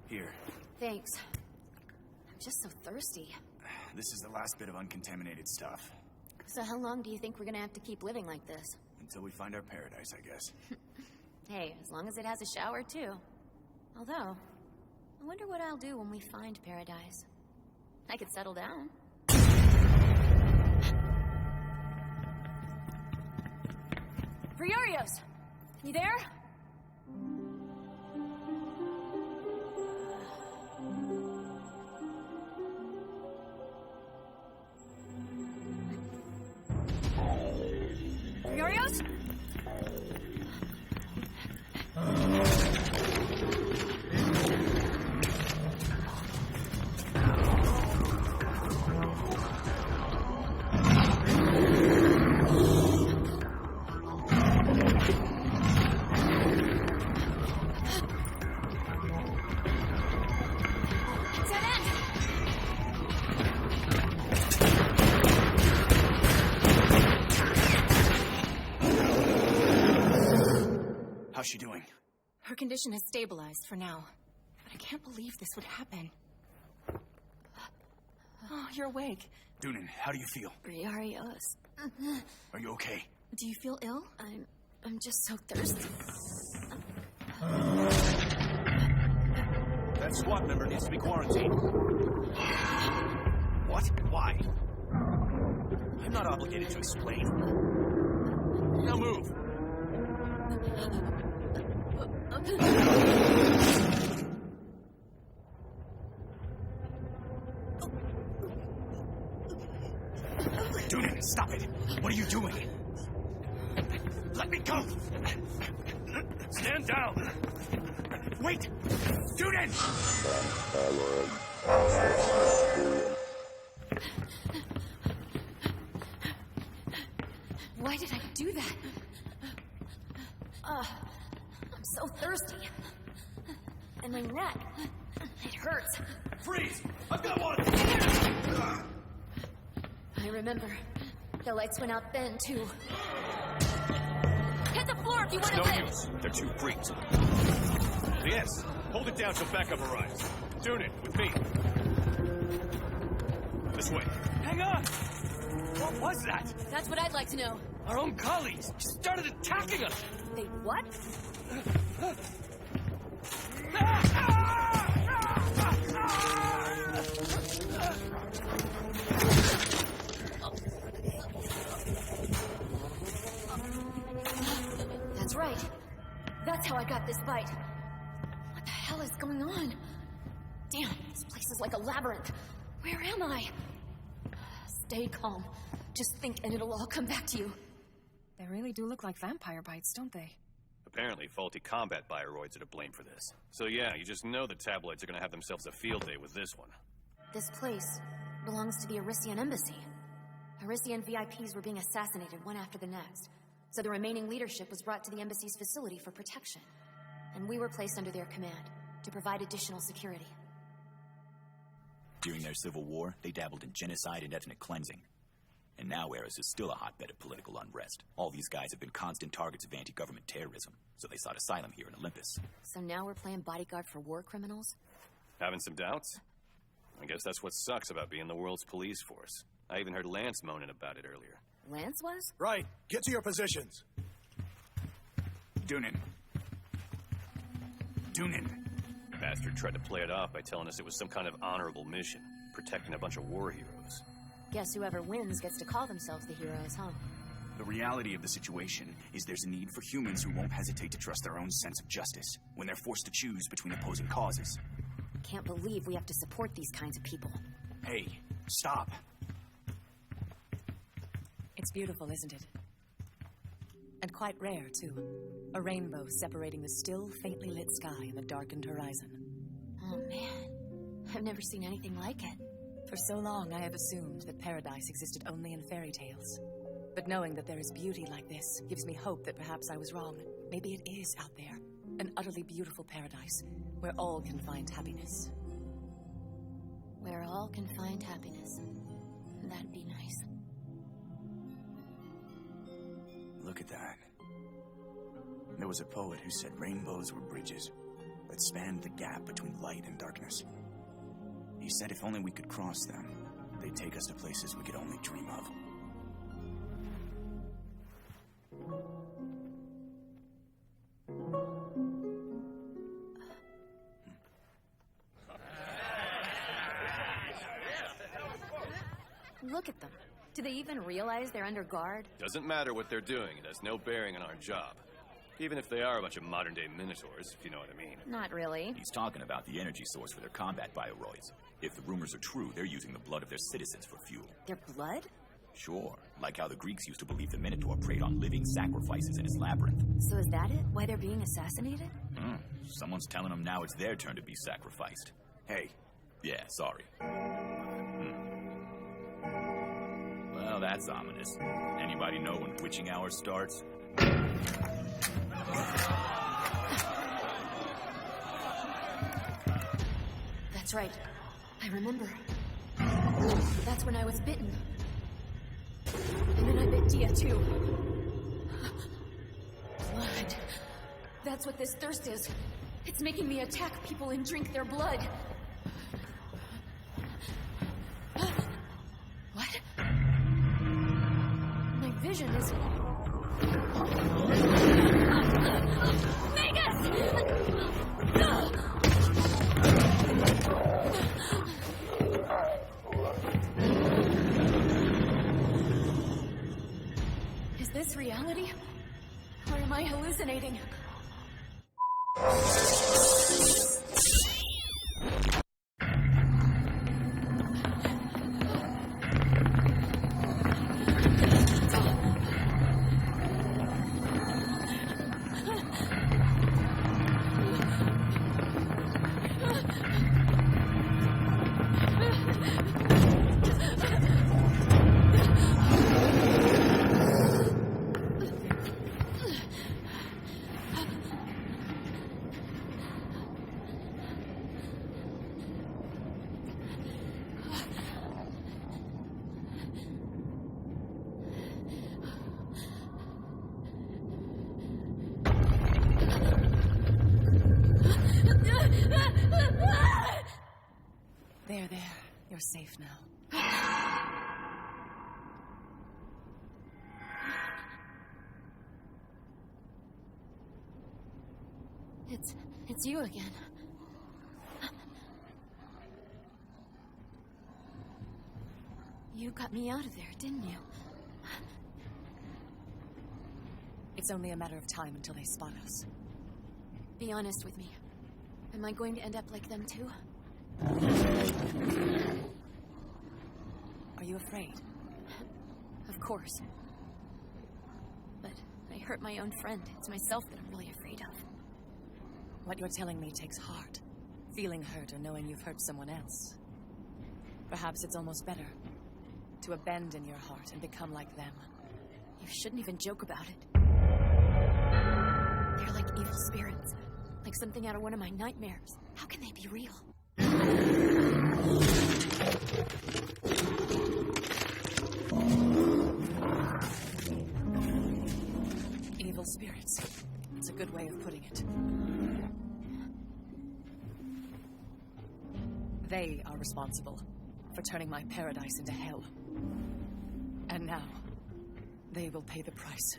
Here. Thanks. I'm just so thirsty. This is the last bit of uncontaminated stuff. So how long do you think we're gonna have to keep living like this? Until we find our paradise, I guess. Hey, as long as it has a shower, too. Although, I wonder what I'll do when we find paradise. I could settle down. Briarios! You there? Briarios? How's she doing? Her condition has stabilized for now. But I can't believe this would happen. Oh, you're awake. Dunan, how do you feel? Briarios. Are you okay? Do you feel ill? I'm just so thirsty. That SWAT member needs to be quarantined. What? Why? I'm not obligated to explain. Now move. Dunan, stop it! What are you doing? Let me go! Stand down! Wait! Dunan! Why did I do that? I'm so thirsty. And my neck, it hurts. Freeze! I've got one! I remember. The lights went out then, too. Hit the floor if you want to No live! use. They're too freaked. Yes. Hold it down till backup arrives. Dunan, with me. This way. Hang on! What was that? That's what I'd like to know. Our own colleagues just started attacking us! They what? That's right. That's how I got this bite. What the hell is going on? Damn, this place is like a labyrinth. Where am I? Stay calm. Just think and it'll all come back to you. They really do look like vampire bites, don't they? Apparently, faulty combat bioroids are to blame for this. So yeah, you just know the tabloids are gonna have themselves a field day with this one. This place belongs to the Xiii embassy. Xiii VIPs were being assassinated one after the next, so the remaining leadership was brought to the embassy's facility for protection. And we were placed under their command to provide additional security. During their civil war, they dabbled in genocide and ethnic cleansing. And now Eris is still a hotbed of political unrest. All these guys have been constant targets of anti-government terrorism, so they sought asylum here in Olympus. So now we're playing bodyguard for war criminals? Having some doubts? I guess that's what sucks about being the world's police force. I even heard Lance moaning about it earlier. Lance was? Right. Get to your positions. Dunan. Dunan. Bastard tried to play it off by telling us it was some kind of honorable mission, protecting a bunch of war heroes. Guess whoever wins gets to call themselves the heroes, huh? The reality of the situation is there's a need for humans who won't hesitate to trust their own sense of justice when they're forced to choose between opposing causes. Can't believe we have to support these kinds of people. Hey, stop. It's beautiful, isn't it? And quite rare, too. A rainbow separating the still, faintly lit sky and the darkened horizon. Oh, man. I've never seen anything like it. For so long, I have assumed that paradise existed only in fairy tales. But knowing that there is beauty like this gives me hope that perhaps I was wrong. Maybe it is out there. An utterly beautiful paradise, where all can find happiness. Where all can find happiness. That'd be nice. Look at that. There was a poet who said rainbows were bridges that spanned the gap between light and darkness. He said if only we could cross them, they'd take us to places we could only dream of. Look at them. Do they even realize they're under guard? Doesn't matter what they're doing. It has no bearing on our job. Even if they are a bunch of modern-day minotaurs, if you know what I mean. Not really. He's talking about the energy source for their combat bioroids. If the rumors are true, they're using the blood of their citizens for fuel. Their blood? Sure, like how the Greeks used to believe the Minotaur preyed on living sacrifices in his labyrinth. So is that it? Why they're being assassinated? Someone's telling them now it's their turn to be sacrificed. Hey. Yeah, sorry. Well, that's ominous. Anybody know when witching hour starts? That's right. I remember. That's when I was bitten. And then I bit Dia, too. Blood. That's what this thirst is. It's making me attack people and drink their blood. What? My vision is... Is this reality? Or am I hallucinating? There. You're safe now. It's you again. You got me out of there, didn't you? It's only a matter of time until they spot us. Be honest with me. Am I going to end up like them too? Are you afraid? Of course. But I hurt my own friend. It's myself that I'm really afraid of. What you're telling me takes heart. Feeling hurt or knowing you've hurt someone else. Perhaps it's almost better to abandon your heart and become like them. You shouldn't even joke about it. They're like evil spirits. Like something out of one of my nightmares. How can they be real? Evil spirits. It's a good way of putting it. They are responsible for turning my paradise into hell. And now, they will pay the price.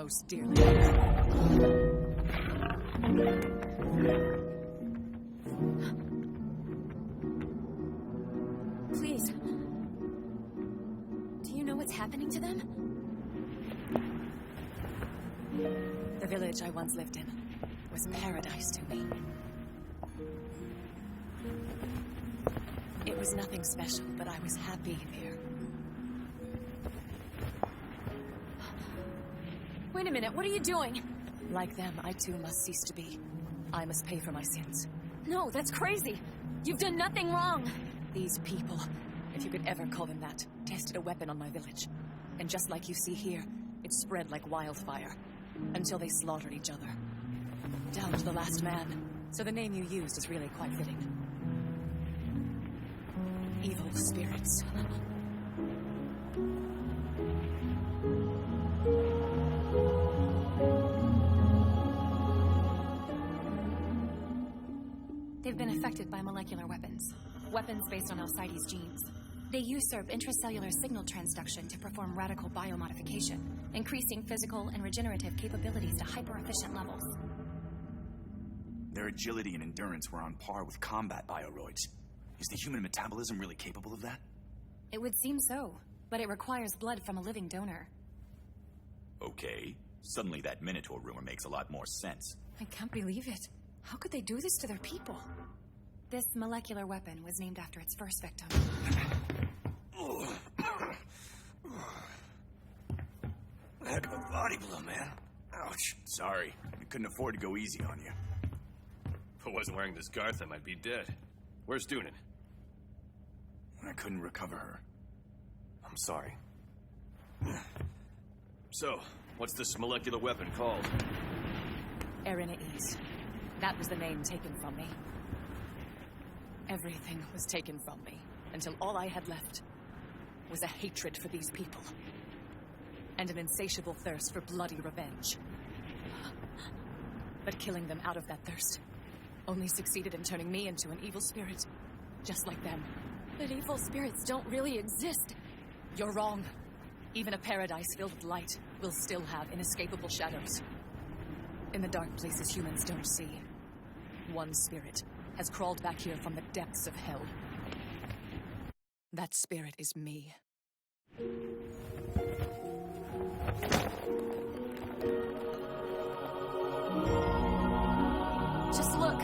most dearly. Please. Do you know what's happening to them? The village I once lived in was paradise to me. It was nothing special, but I was happy there. Wait a minute, what are you doing? Like them, I too must cease to be. I must pay for my sins. No, that's crazy. You've done nothing wrong. These people, if you could ever call them that, tested a weapon on my village. And just like you see here, it spread like wildfire, until they slaughtered each other. Down to the last man. So the name you used is really quite fitting. Evil spirits. They've been affected by molecular weapons. Weapons based on Xiii's genes. They usurp intracellular signal transduction to perform radical biomodification, increasing physical and regenerative capabilities to hyper-efficient levels. Their agility and endurance were on par with combat bioroids. Is the human metabolism really capable of that? It would seem so, but it requires blood from a living donor. Okay. Suddenly that Minotaur rumor makes a lot more sense. I can't believe it. How could they do this to their people? This molecular weapon was named after its first victim. Heck of a body blow, man. Ouch. Sorry. We couldn't afford to go easy on you. If I wasn't wearing this Gartham, I'd be dead. Where's Doonan? I couldn't recover her. I'm sorry. So, what's this molecular weapon called? Xiii. That was the name taken from me. Everything was taken from me, until all I had left was a hatred for these people. And an insatiable thirst for bloody revenge. But killing them out of that thirst only succeeded in turning me into an evil spirit, just like them. But evil spirits don't really exist. You're wrong. Even a paradise filled with light will still have inescapable shadows. In the dark places humans don't see, one spirit has crawled back here from the depths of hell. That spirit is me. Just look.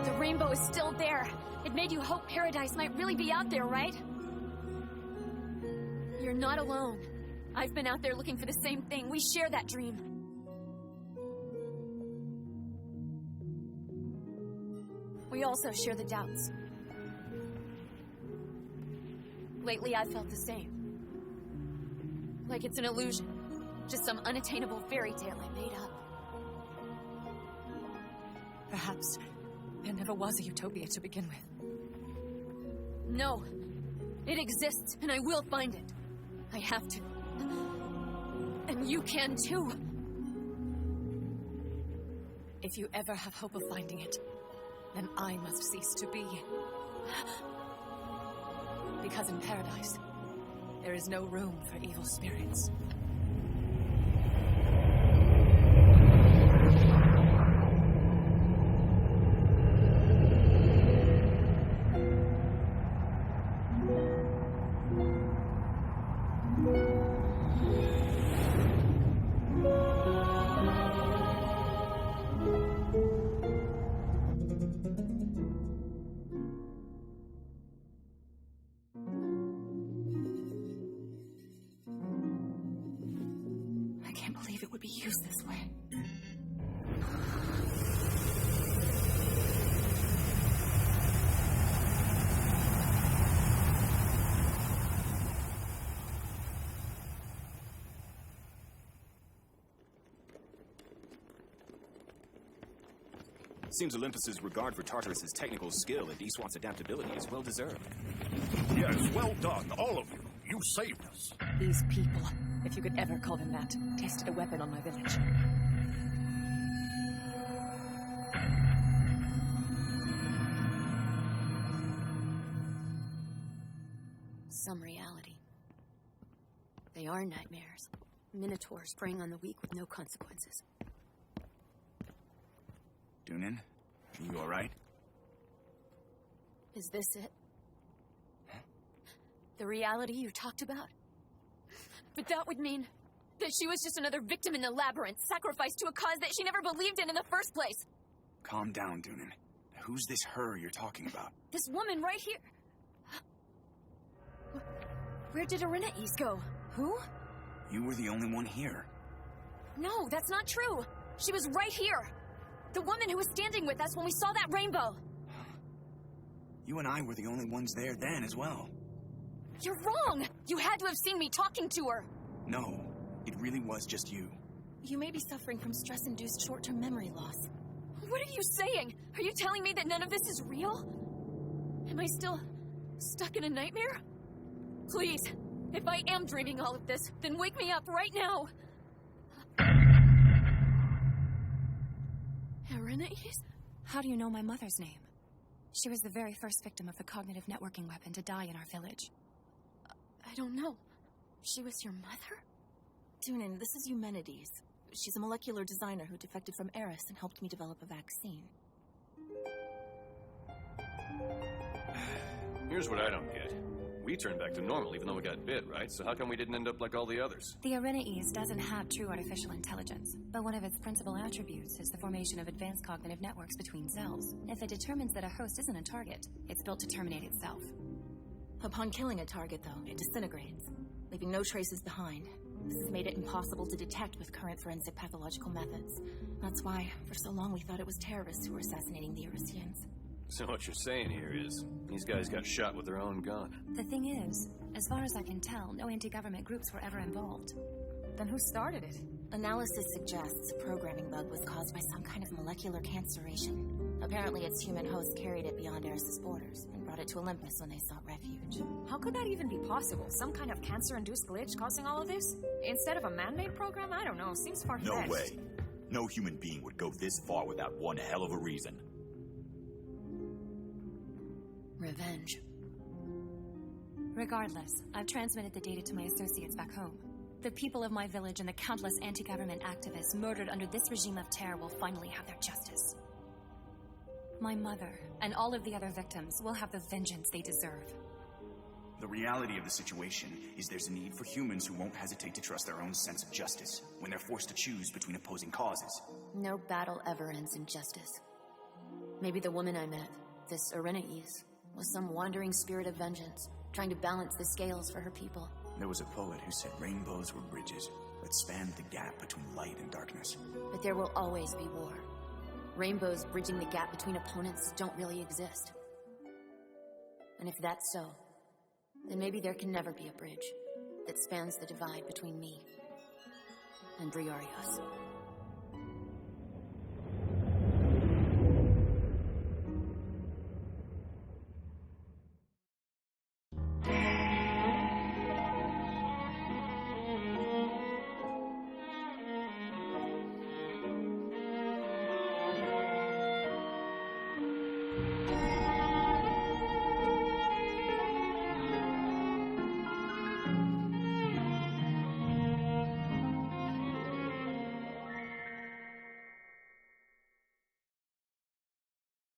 The rainbow is still there. It made you hope paradise might really be out there, right? You're not alone. I've been out there looking for the same thing. We share that dream. We also share the doubts. Lately, I've felt the same. Like it's an illusion. Just some unattainable fairy tale I made up. Perhaps there never was a utopia to begin with. No. It exists, and I will find it. I have to. And you can too. If you ever have hope of finding it, then I must cease to be. Because in paradise, there is no room for evil spirits. I can't believe it would be used this way. Seems Olympus's regard for Tartarus's technical skill and Eastwat's adaptability is well deserved. Yes, well done, all of you. You saved us. These people, if you could ever call them that, tested a weapon on my village. Some reality. They are nightmares. Minotaurs preying on the weak with no consequences. Dunan, you alright? Is this it? The reality you talked about? But that would mean that she was just another victim in the labyrinth, sacrificed to a cause that she never believed in the first place. Calm down, Dunan. Who's this her you're talking about? This woman right here. Where did Xiii go? Who? You were the only one here. No, that's not true. She was right here. The woman who was standing with us when we saw that rainbow. You and I were the only ones there then as well. You're wrong! You had to have seen me talking to her. No, it really was just you. You may be suffering from stress-induced short-term memory loss. What are you saying? Are you telling me that none of this is real? Am I still stuck in a nightmare? Please, if I am dreaming all of this, then wake me up right now. Xiii? How do you know my mother's name? She was the very first victim of the cognitive networking weapon to die in our village. I don't know. She was your mother? Dunan, this is Eumenides. She's a molecular designer who defected from Eris and helped me develop a vaccine. Here's what I don't get. We turned back to normal even though we got bit, right? So how come we didn't end up like all the others? The Xiii doesn't have true artificial intelligence, but one of its principal attributes is the formation of advanced cognitive networks between cells. If it determines that a host isn't a target, it's built to terminate itself. Upon killing a target, though, it disintegrates, leaving no traces behind. This has made it impossible to detect with current forensic pathological methods. That's why, for so long, we thought it was terrorists who were assassinating the Erisians. So what you're saying here is, these guys got shot with their own gun. The thing is, as far as I can tell, no anti-government groups were ever involved. Then who started it? Analysis suggests a programming bug was caused by some kind of molecular canceration. Apparently its human host carried it beyond Eris's borders and brought it to Olympus when they sought refuge. How could that even be possible? Some kind of cancer-induced glitch causing all of this? Instead of a man-made program? I don't know, seems far-fetched. No way. No human being would go this far without one hell of a reason. Revenge. Regardless, I've transmitted the data to my associates back home. The people of my village and the countless anti-government activists murdered under this regime of terror will finally have their justice. My mother and all of the other victims will have the vengeance they deserve. The reality of the situation is there's a need for humans who won't hesitate to trust their own sense of justice when they're forced to choose between opposing causes. No battle ever ends in justice. Maybe the woman I met, this Xiii, was some wandering spirit of vengeance, trying to balance the scales for her people. There was a poet who said rainbows were bridges that spanned the gap between light and darkness. But there will always be war. Rainbows bridging the gap between opponents don't really exist. And if that's so, then maybe there can never be a bridge that spans the divide between me and Briarios.